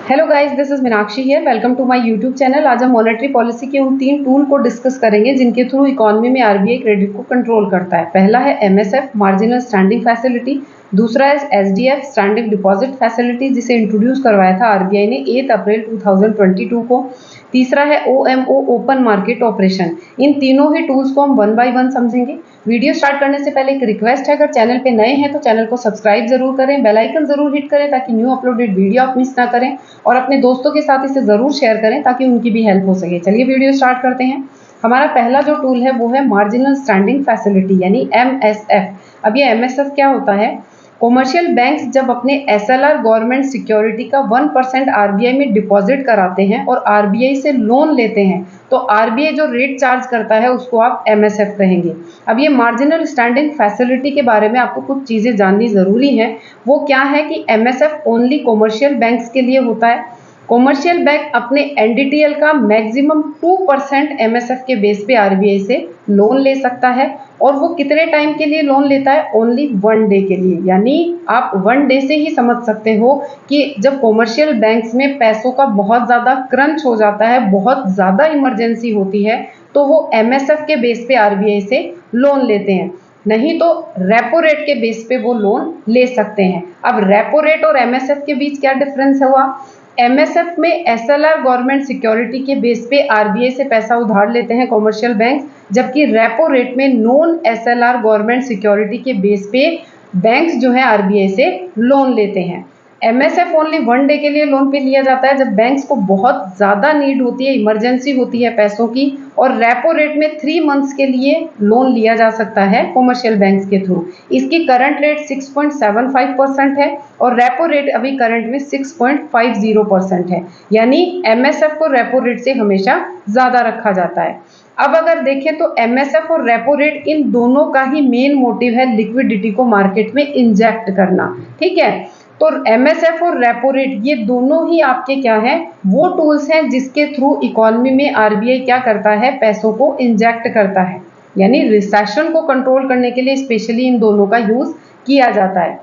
Hello guys, this is Meenakshi here. Welcome to my YouTube channel. आज हम monetary policy के उन 3 टूल को डिस्कस करेंगे जिनके थ्रू इकोनॉमी में आरबीआई क्रेडिट को कंट्रोल करता है। पहला है एमएसएफ, मार्जिनल स्टैंडिंग फैसिलिटी। दूसरा है एसडीएफ, स्टैंडिंग डिपॉजिट फैसिलिटी, जिसे इंट्रोड्यूस करवाया था आरबीआई ने 8 अप्रैल 2022 को। तीसरा है ओएमओ, ओपन मार्केट ऑपरेशन। इन तीनों ही टूल्स को हम वन बाय वन समझेंगे। वीडियो स्टार्ट करने से पहले एक रिक्वेस्ट है, अगर चैनल पे नए हैं तो चैनल को सब्सक्राइब जरूर करें, बेल आइकन जरूर हिट करें ताकि न्यू अपलोडेड वीडियो आप मिस ना करें, और अपने दोस्तों के साथ इसे जरूर शेयर करें ताकि उनकी भी हेल्प हो सके। चलिए वीडियो स्टार्ट करते हैं। हमारा पहला जो टूल है वो है मार्जिनल स्टैंडिंग फैसिलिटी यानी एमएसएफ। अब ये एमएसएफ क्या होता है? कॉमर्शियल बैंक्स जब अपने एसएलआर गवर्नमेंट सिक्योरिटी का 1% आरबीआई में डिपॉजिट कराते हैं और आरबीआई से लोन लेते हैं तो आरबीआई जो रेट चार्ज करता है उसको आप एमएसएफ कहेंगे। अब ये मार्जिनल स्टैंडिंग फैसिलिटी के बारे में आपको कुछ चीजें जाननी जरूरी है। वो क्या है कि एमएसएफ ओनली कॉमर्शियल बैंक्स के लिए होता है। कॉमर्शियल बैंक अपने एनडीटीएल का मैक्सिमम 2% एमएसएफ के बेस पे आरबीआई से लोन ले सकता है, और वो कितने टाइम के लिए लोन लेता है? ओनली 1 डे के लिए। यानी आप 1 डे से ही समझ सकते हो कि जब कॉमर्शियल बैंक्स में पैसों का बहुत ज्यादा क्रंच हो जाता है, बहुत ज्यादा इमरजेंसी होती है, तो वो एमएसएफ के बेस पे आरबीआई से लोन लेते हैं। नहीं तो रेपो रेट के बेस पे वो लोन ले सकते हैं। अब रेपो रेट और एमएसएफ के बीच क्या डिफरेंस हुआ? एमएसएफ में एसएलआर गवर्नमेंट सिक्योरिटी के बेस पे आरबीआई से पैसा उधार लेते हैं कॉमर्शियल बैंक, जबकि रेपो रेट में नॉन एसएलआर गवर्नमेंट सिक्योरिटी के बेस पे बैंक्स जो है आरबीआई से लोन लेते हैं। एमएसएफ ओनली 1 डे के लिए लोन पे लिया जाता है जब बैंक्स को बहुत ज्यादा नीड होती है, इमरजेंसी होती है पैसों की, और रेपो रेट में 3 मंथ्स के लिए लोन लिया जा सकता है कॉमर्शियल बैंक्स के थ्रू। इसकी करंट रेट 6.75% है और रेपो रेट अभी करंट में 6.50% है। यानी एमएसएफ को रेपो रेट से हमेशा ज्यादा रखा जाता है। अब अगर देखें तो एमएसएफ और रेपो रेट इन दोनों का ही मेन मोटिव है लिक्विडिटी को मार्केट में इंजेक्ट करना। ठीक है, तो एमएसएफ और रेपो रेट ये दोनों ही आपके क्या है? वो टूल्स हैं जिसके थ्रू इकोनॉमी में आरबीआई क्या करता है? पैसों को इंजेक्ट करता है। यानी रिसेशन को कंट्रोल करने के लिए स्पेशली इन दोनों का यूज किया जाता है।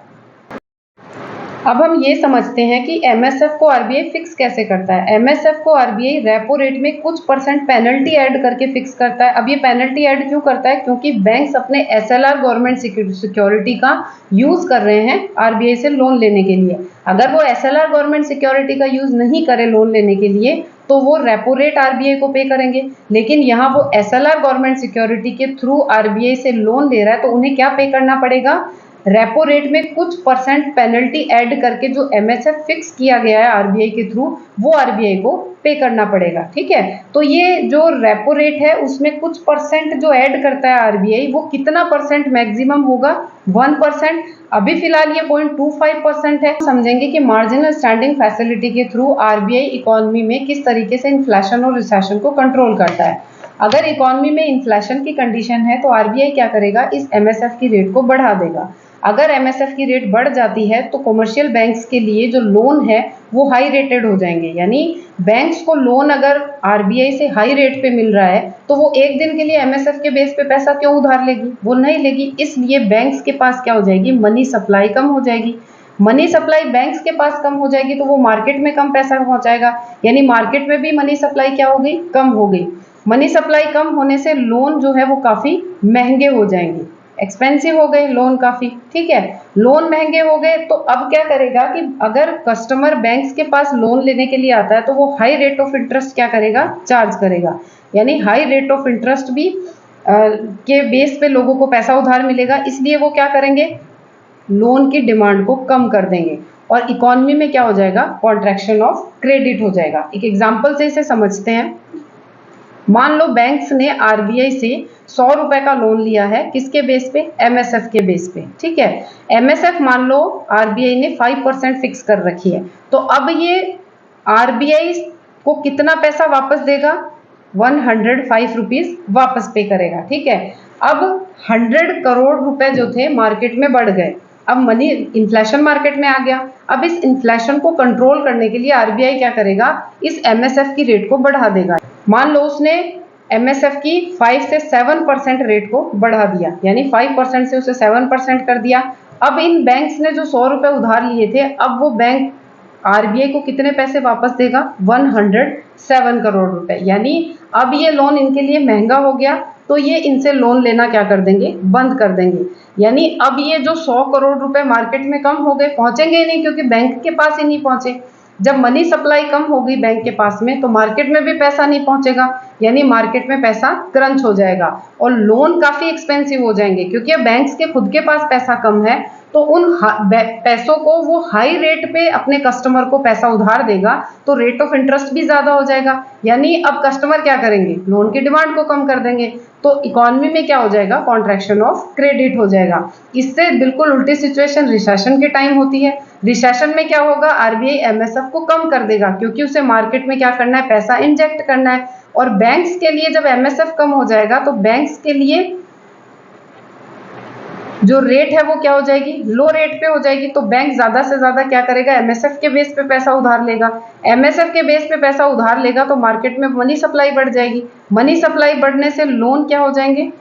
अब हम ये समझते हैं कि एमएसएफ को आरबीआई फिक्स कैसे करता है। एमएसएफ को आरबीआई रेपो रेट में कुछ परसेंट पेनल्टी ऐड करके फिक्स करता है। अब ये पेनल्टी ऐड क्यों करता है? क्योंकि बैंक्स अपने एसएलआर गवर्नमेंट सिक्योरिटी का यूज कर रहे हैं आरबीआई से लोन लेने के लिए। अगर वो एसएलआर गवर्नमेंट सिक्योरिटी का यूज नहीं करे लोन लेने के लिए तो वो रेपो रेट आरबीआई को पे करेंगे, लेकिन यहाँ वो एसएलआर गवर्नमेंट सिक्योरिटी के थ्रू आरबीआई से लोन ले रहा है तो उन्हें क्या पे करना पड़ेगा? रेपो रेट में कुछ परसेंट पेनल्टी ऐड करके जो एमएसएफ फिक्स किया गया है आरबीआई के थ्रू वो आरबीआई को पे करना पड़ेगा। ठीक है, तो ये जो रेपो रेट है उसमें कुछ परसेंट जो ऐड करता है आरबीआई, वो कितना परसेंट मैक्सिमम होगा? 1%। अभी फिलहाल ये 0.25% है। समझेंगे कि मार्जिनल स्टैंडिंग फैसिलिटी के थ्रू आरबीआई इकोनॉमी में किस तरीके से इन्फ्लेशन और रिसेशन को कंट्रोल करता है। अगर इकोनॉमी में इन्फ्लेशन की कंडीशन है तो आरबीआई क्या करेगा? इस एमएसएफ की रेट को बढ़ा देगा। अगर एमएसएफ की रेट बढ़ जाती है तो कमर्शियल बैंक्स के लिए जो लोन है वो हाई रेटेड हो जाएंगे। यानी बैंक्स को लोन अगर आरबीआई से हाई रेट पे मिल रहा है तो वो एक दिन के लिए एमएसएफ के बेस पे पैसा क्यों उधार लेगी? वो नहीं लेगी। इसलिए बैंक्स के पास क्या हो जाएगी? मनी सप्लाई कम हो जाएगी। मनी सप्लाई बैंक्स के पास कम हो जाएगी तो वो मार्केट में कम पैसा पहुंचाएगा। यानी मार्केट में भी मनी सप्लाई क्या हो गई? कम हो गई। मनी सप्लाई कम होने से लोन जो है वो काफी महंगे हो जाएंगे, एक्सपेंसिव हो गए लोन काफी। ठीक है, लोन महंगे हो गए तो अब क्या करेगा कि अगर कस्टमर बैंक्स के पास लोन लेने के लिए आता है तो वो हाई रेट ऑफ इंटरेस्ट क्या करेगा? चार्ज करेगा। यानी हाई रेट ऑफ इंटरेस्ट भी के बेस पे लोगों को पैसा उधार मिलेगा, इसलिए वो क्या करेंगे? लोन की डिमांड को कम कर देंगे और इकोनॉमी में क्या हो जाएगा? कॉन्ट्रैक्शन ऑफ क्रेडिट हो जाएगा। एक एग्जांपल से इसे समझते हैं। मान लो बैंक्स ने आरबीआई से 100 रुपए का लोन लिया है, किसके बेस पे? एमएसएफ के बेस पे। ठीक है, एमएसएफ मान लो आरबीआई ने 5% फिक्स कर रखी है, तो अब ये आरबीआई को कितना पैसा वापस देगा? 105 रुपीज वापस पे करेगा। ठीक है, अब 100 करोड़ रुपए जो थे मार्केट में बढ़ गए। अब मनी इन्फ्लेशन मार्केट में आ गया। अब इस इन्फ्लेशन को कंट्रोल करने के लिए आरबीआई क्या करेगा? इस एमएसएफ की रेट को बढ़ा देगा। मान लो उसने एमएसएफ की 5 से 7% रेट को बढ़ा दिया, यानी 5% से उसे 7% कर दिया। अब इन बैंक्स ने जो 100 रुपए उधार लिए थे, अब वो बैंक आरबीआई को कितने पैसे वापस देगा? 107 करोड़ रुपए। यानी अब ये लोन इनके लिए महंगा हो गया, तो ये इनसे लोन लेना क्या कर देंगे? बंद कर देंगे। यानी अब ये जो 100 करोड़ रुपए मार्केट में कम हो गए, पहुंचेंगे ही नहीं, क्योंकि बैंक के पास ही नहीं पहुंचे। जब मनी सप्लाई कम हो गई बैंक के पास में, तो मार्केट में भी पैसा नहीं पहुंचेगा, यानी मार्केट में पैसा क्रंच हो जाएगा और लोन काफी एक्सपेंसिव हो जाएंगे, क्योंकि अब बैंक्स के खुद के पास पैसा कम है, तो उन पैसों को वो हाई रेट पे अपने कस्टमर को पैसा उधार देगा, तो रेट ऑफ इंटरेस्ट भी ज्यादा हो जाएगा। यानी अब कस्टमर क्या करेंगे? लोन की डिमांड को कम कर देंगे, तो इकोनॉमी में क्या हो जाएगा? कॉन्ट्रैक्शन ऑफ क्रेडिट हो जाएगा। इससे बिल्कुल उल्टी सिचुएशन रिसेशन के टाइम होती है। रिसेशन में क्या होगा? आरबीआई एमएसएफ को कम कर देगा, क्योंकि उसे मार्केट में क्या करना है? पैसा इंजेक्ट करना है। और बैंक्स के लिए जब एमएसएफ कम हो जाएगा, तो बैंक्स के लिए जो रेट है वो क्या हो जाएगी? लो रेट पे हो जाएगी। तो बैंक ज्यादा से ज्यादा क्या करेगा? एमएसएफ के बेस पे पैसा उधार लेगा। एमएसएफ के बेस पे पैसा उधार लेगा तो मार्केट में मनी सप्लाई बढ़ जाएगी। मनी सप्लाई बढ़ने से लोन क्या हो जाएंगे?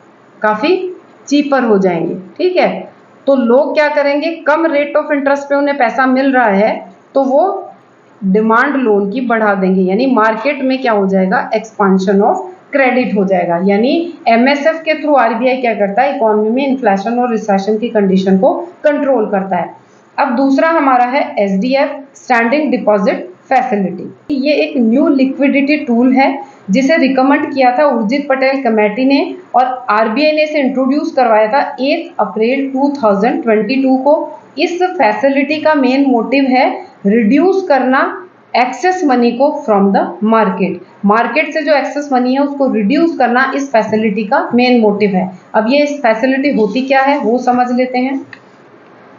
काफी चीपर हो जाएंगे। ठीक है, तो लोग क्या करेंगे? कम रेट ऑफ इंटरेस्ट पे उन्हें पैसा मिल रहा है, तो वो डिमांड लोन की बढ़ा देंगे। यानी मार्केट में क्या हो जाएगा? एक्सपांशन ऑफ क्रेडिट हो जाएगा। यानी एमएसएफ के थ्रू आरबीआई क्या करता है? इकोनॉमी में इन्फ्लेशन और रिसेशन की कंडीशन को कंट्रोल करता है। अब दूसरा हमारा है एसडीएफ, स्टैंडिंग डिपॉजिट फैसिलिटी। ये एक न्यू लिक्विडिटी टूल है जिसे रिकमेंड किया था उर्जित पटेल कमेटी ने, और आरबीआई ने इसे इंट्रोड्यूस करवाया था 8 अप्रैल 2022 को। इस फैसिलिटी का मेन मोटिव है रिड्यूस करना एक्सेस मनी को फ्रॉम द मार्केट। मार्केट से जो एक्सेस मनी है उसको रिड्यूस करना इस फैसिलिटी का मेन मोटिव है। अब ये इस फैसिलिटी होती क्या है वो समझ लेते हैं।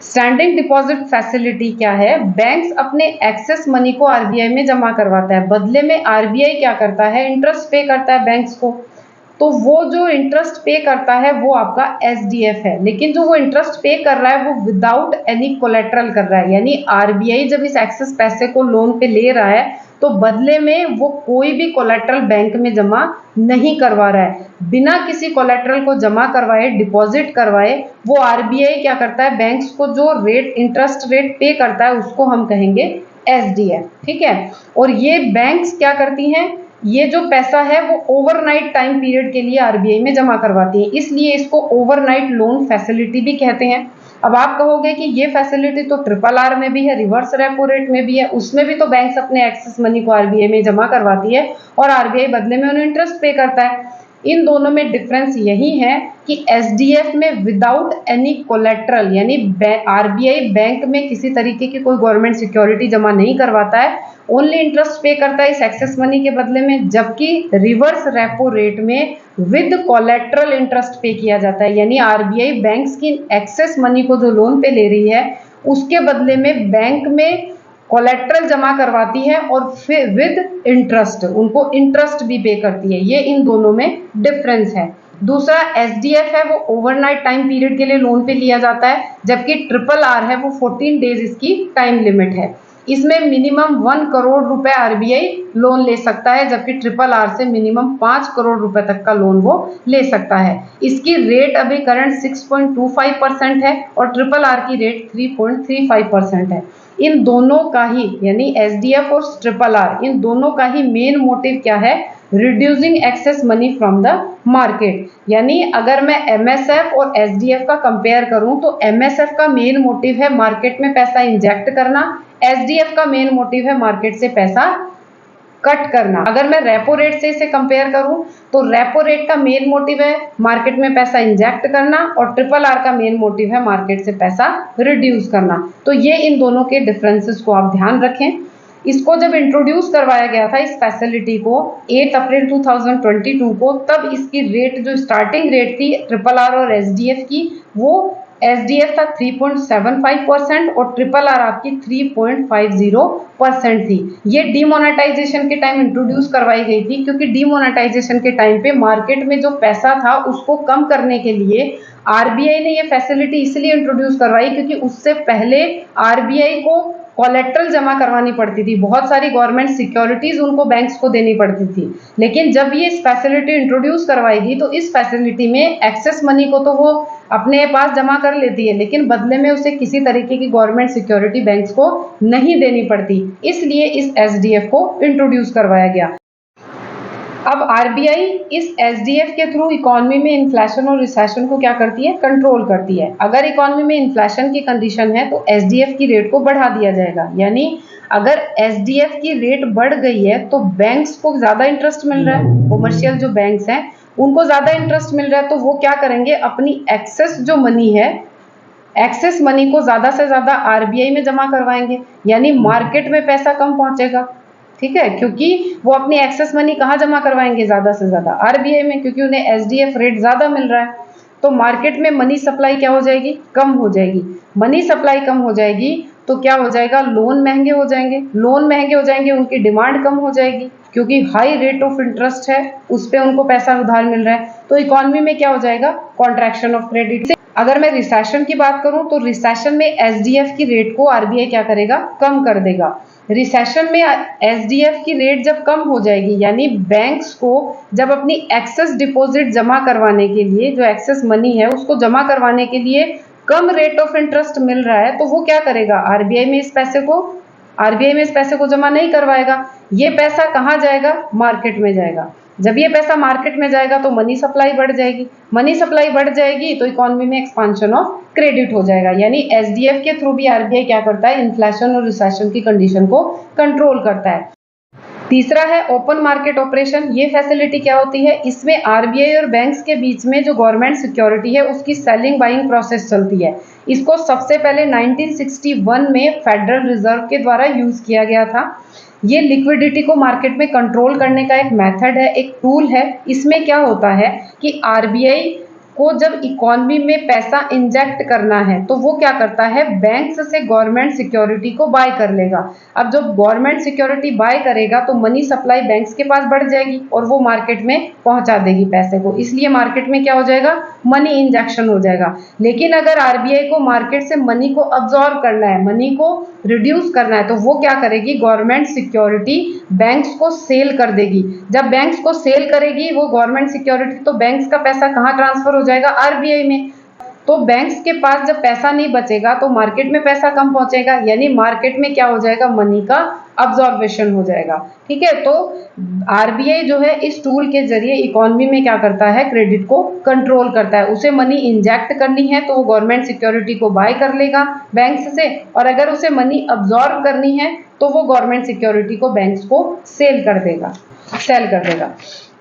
स्टैंडिंग डिपॉजिट फैसिलिटी क्या है? बैंक्स अपने एक्सेस मनी को आरबीआई में जमा करवाता है, बदले में आरबीआई क्या करता है? इंटरेस्ट पे करता है बैंक्स को। तो वो जो इंटरेस्ट पे करता है वो आपका एसडीएफ है, लेकिन जो वो इंटरेस्ट पे कर रहा है वो विदाउट एनी कोलेट्रल कर रहा है। यानी आरबीआई जब इस एक्सेस पैसे को लोन पे ले रहा है, तो बदले में वो कोई भी कोलेट्रल बैंक में जमा नहीं करवा रहा है। बिना किसी कोलेट्रल को जमा करवाए, डिपॉजिट करवाए, वो आरबीआई क्या करता है? बैंक्स को जो रेट, इंटरेस्ट रेट पे करता है उसको हम कहेंगे एसडीएफ। ठीक है, और ये बैंक्स क्या करती हैं? ये जो पैसा है वो ओवरनाइट टाइम पीरियड के लिए आरबीआई में जमा करवाती है, इसलिए इसको ओवरनाइट लोन फैसिलिटी भी कहते हैं। अब आप कहोगे कि ये फैसिलिटी तो ट्रिपल आर में भी है, रिवर्स रेपो रेट में भी है, उसमें भी तो बैंक्स अपने एक्सेस मनी को आरबीआई में जमा करवाती है और आरबीआई बदले में उन्हें इंटरेस्ट पे करता है। इन दोनों में डिफरेंस यही है कि एसडीएफ में विदाउट एनी कोलेट्रल, यानी आरबीआई बैंक में किसी तरीके की कोई गवर्नमेंट सिक्योरिटी जमा नहीं करवाता है, ओनली इंटरेस्ट पे करता है इस एक्सेस मनी के बदले में। जबकि रिवर्स रेपो रेट में विद कोलेट्रल इंटरेस्ट पे किया जाता है, यानी आरबीआई बैंक्स की एक्सेस मनी को जो लोन पे ले रही है उसके बदले में बैंक में कोलेट्रल जमा करवाती है और फिर विद इंटरेस्ट उनको इंटरेस्ट भी पे करती है। ये इन दोनों में डिफरेंस है। दूसरा एसडीएफ है वो ओवरनाइट टाइम पीरियड के लिए लोन पे लिया जाता है, जबकि ट्रिपल आर है वो 14 डेज इसकी टाइम लिमिट है। इसमें मिनिमम 1 करोड़ रुपए आरबीआई लोन ले सकता है, जबकि ट्रिपल आर से मिनिमम 5 करोड़ रुपए तक का लोन वो ले सकता है। इसकी रेट अभी करंट 6.25% है और ट्रिपल आर की रेट 3.35% है। इन दोनों का ही, यानी एसडीएफ और ट्रिपल आर, इन दोनों का ही मेन मोटिव क्या है? Reducing excess money from the market. यानी अगर मैं एमएसएफ और एसडीएफ का कंपेयर करूं तो एमएसएफ का मेन मोटिव है मार्केट में पैसा इंजेक्ट करना, एसडीएफ का मेन मोटिव है मार्केट से पैसा कट करना। अगर मैं रेपो रेट से इसे कंपेयर करूं तो रेपो रेट का मेन मोटिव है मार्केट में पैसा इंजेक्ट करना और ट्रिपल आर का मेन मोटिव है मार्केट से पैसा रिड्यूस करना। तो ये इन दोनों के डिफरेंसेस को आप ध्यान रखें। इसको जब इंट्रोड्यूस करवाया गया था इस फैसिलिटी को 8 अप्रैल 2022 को, तब इसकी रेट जो स्टार्टिंग रेट थी ट्रिपल आर और एसडीएफ की, वो एसडीएफ था 3.75% और ट्रिपल आर आपकी 3.50% थी। ये डीमोनेटाइजेशन के टाइम इंट्रोड्यूस करवाई गई थी, क्योंकि डीमोनेटाइजेशन के टाइम पे मार्केट में जो पैसा था उसको कम करने के लिए आरबीआई ने ये फैसिलिटी इसलिए इंट्रोड्यूस करवाई क्योंकि उससे पहले आरबीआई को कोलेट्रल जमा करवानी पड़ती थी, बहुत सारी गवर्नमेंट सिक्योरिटीज उनको बैंक्स को देनी पड़ती थी। लेकिन जब ये इस फैसिलिटी इंट्रोड्यूस करवाई गई तो इस फैसिलिटी में एक्सेस मनी को तो वो अपने पास जमा कर लेती है, लेकिन बदले में उसे किसी तरीके की गवर्नमेंट सिक्योरिटी बैंक्स को नहीं देनी पड़ती। इसलिए इस एसडीएफ को इंट्रोड्यूस करवाया गया। अब आरबीआई इस एसडीएफ के थ्रू इकोनॉमी में इन्फ्लेशन और रिसेशन को क्या करती है, कंट्रोल करती है। अगर इकोनॉमी में इन्फ्लेशन की कंडीशन है तो एसडीएफ की रेट को बढ़ा दिया जाएगा, यानी अगर एसडीएफ की रेट बढ़ गई है तो बैंक्स को ज्यादा इंटरेस्ट मिल रहा है, कॉमर्शियल जो बैंक्स हैं उनको ज्यादा इंटरेस्ट मिल रहा है, तो वो क्या करेंगे, अपनी एक्सेस जो मनी है, एक्सेस मनी को ज्यादा से ज्यादा आरबीआई में जमा करवाएंगे, यानी मार्केट में पैसा कम पहुंचेगा। ठीक है, क्योंकि वो अपनी एक्सेस मनी कहाँ जमा करवाएंगे, ज्यादा से ज्यादा आरबीआई में, क्योंकि उन्हें एसडीएफ रेट ज्यादा मिल रहा है। तो मार्केट में मनी सप्लाई क्या हो जाएगी, कम हो जाएगी। मनी सप्लाई कम हो जाएगी तो क्या हो जाएगा, लोन महंगे हो जाएंगे। लोन महंगे हो जाएंगे, उनकी डिमांड कम हो जाएगी, क्योंकि हाई रेट ऑफ इंटरेस्ट है, उस पर उनको पैसा उधार मिल रहा है। तो इकोनॉमी में क्या हो जाएगा, कॉन्ट्रैक्शन ऑफ क्रेडिट। अगर मैं रिसेशन की बात करूं तो रिसेशन में एसडीएफ की रेट को आरबीआई क्या करेगा, कम कर देगा। रिसेशन में एसडीएफ की रेट जब कम हो जाएगी, यानी बैंक्स को जब अपनी एक्सेस डिपॉजिट जमा करवाने के लिए, जो एक्सेस मनी है उसको जमा करवाने के लिए कम रेट ऑफ इंटरेस्ट मिल रहा है, तो वो क्या करेगा, आरबीआई में इस पैसे को जमा नहीं करवाएगा। ये पैसा कहाँ जाएगा, मार्केट में जाएगा। जब ये पैसा मार्केट में जाएगा तो मनी सप्लाई बढ़ जाएगी। मनी सप्लाई बढ़ जाएगी तो इकोनॉमी में एक्सपांशन ऑफ क्रेडिट हो जाएगा, यानी एसडीएफ के थ्रू भी आरबीआई क्या करता है, इन्फ्लेशन और रिसेशन की कंडीशन को कंट्रोल करता है। तीसरा है ओपन मार्केट ऑपरेशन। ये फैसिलिटी क्या होती है, इसमें आरबीआई और बैंक्स के बीच में जो गवर्नमेंट सिक्योरिटी है उसकी सेलिंग बाइंग प्रोसेस चलती है। इसको सबसे पहले 1961 में फेडरल रिजर्व के द्वारा यूज किया गया था। ये लिक्विडिटी को मार्केट में कंट्रोल करने का एक मेथड है, एक टूल है। इसमें क्या होता है कि आरबीआई को जब इकोनॉमी में पैसा इंजेक्ट करना है तो वो क्या करता है, बैंक्स से गवर्नमेंट सिक्योरिटी को बाय कर लेगा। अब जब गवर्नमेंट सिक्योरिटी बाय करेगा तो मनी सप्लाई बैंक्स के पास बढ़ जाएगी और वो मार्केट में पहुंचा देगी पैसे को, इसलिए मार्केट में क्या हो जाएगा, मनी इंजेक्शन हो जाएगा। लेकिन अगर आरबीआई को मार्केट से मनी को अब्सॉर्ब करना है, मनी को रिड्यूस करना है, तो वो क्या करेगी, गवर्नमेंट सिक्योरिटी बैंक्स को सेल कर देगी। जब बैंक्स को सेल करेगी वो गवर्नमेंट सिक्योरिटी, तो बैंक्स का पैसा कहाँ ट्रांसफर हो जाएगा, आरबीआई में। तो बैंक्स के पास जब पैसा नहीं बचेगा तो मार्केट में पैसा कम पहुंचेगा, यानी मार्केट में क्या हो जाएगा, मनी का अब्जॉर्बेशन हो जाएगा। ठीक है, तो आरबीआई जो है इस टूल के जरिए इकोनॉमी में क्या करता है, क्रेडिट को कंट्रोल करता है। उसे मनी इंजेक्ट करनी है तो वो गवर्नमेंट सिक्योरिटी को बाय कर लेगा बैंक्स से, और अगर उसे मनी अब्जॉर्ब करनी है तो वो गवर्नमेंट सिक्योरिटी को बैंक्स को सेल कर देगा।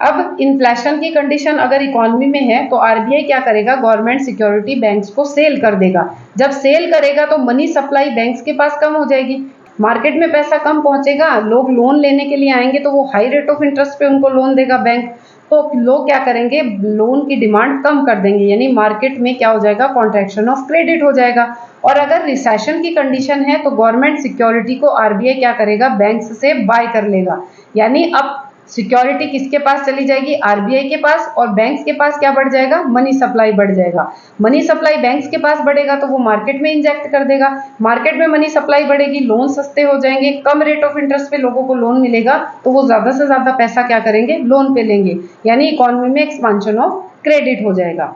अब इन्फ्लेशन की कंडीशन अगर इकोनॉमी में है तो आरबीआई क्या करेगा, गवर्नमेंट सिक्योरिटी बैंक्स को सेल कर देगा। जब सेल करेगा तो मनी सप्लाई बैंक्स के पास कम हो जाएगी, मार्केट में पैसा कम पहुंचेगा, लोग लोन लेने के लिए आएंगे तो वो हाई रेट ऑफ इंटरेस्ट पे उनको लोन देगा बैंक, तो लोग क्या करेंगे, लोन की डिमांड कम कर देंगे, यानी मार्केट में क्या हो जाएगा, कॉन्ट्रैक्शन ऑफ क्रेडिट हो जाएगा। और अगर रिसेशन की कंडीशन है तो गवर्नमेंट सिक्योरिटी को आरबीआई क्या करेगा, बैंक्स से बाय कर लेगा, यानी अब सिक्योरिटी किसके पास चली जाएगी, आरबीआई के पास, और बैंक्स के पास क्या बढ़ जाएगा, मनी सप्लाई बढ़ जाएगा। मनी सप्लाई बैंक्स के पास बढ़ेगा तो वो मार्केट में इंजेक्ट कर देगा, मार्केट में मनी सप्लाई बढ़ेगी, लोन सस्ते हो जाएंगे, कम रेट ऑफ इंटरेस्ट पे लोगों को लोन मिलेगा, तो वो ज्यादा से ज्यादा पैसा क्या करेंगे, लोन पे लेंगे, यानी इकोनॉमी में एक्सपांशन ऑफ क्रेडिट हो जाएगा।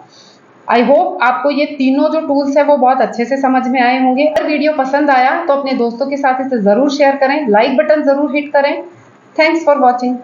आई होप आपको ये तीनों जो टूल्स है वो बहुत अच्छे से समझ में आए होंगे। अगर वीडियो पसंद आया तो अपने दोस्तों के साथ इसे जरूर शेयर करें, लाइक बटन जरूर हिट करें। Thanks for watching.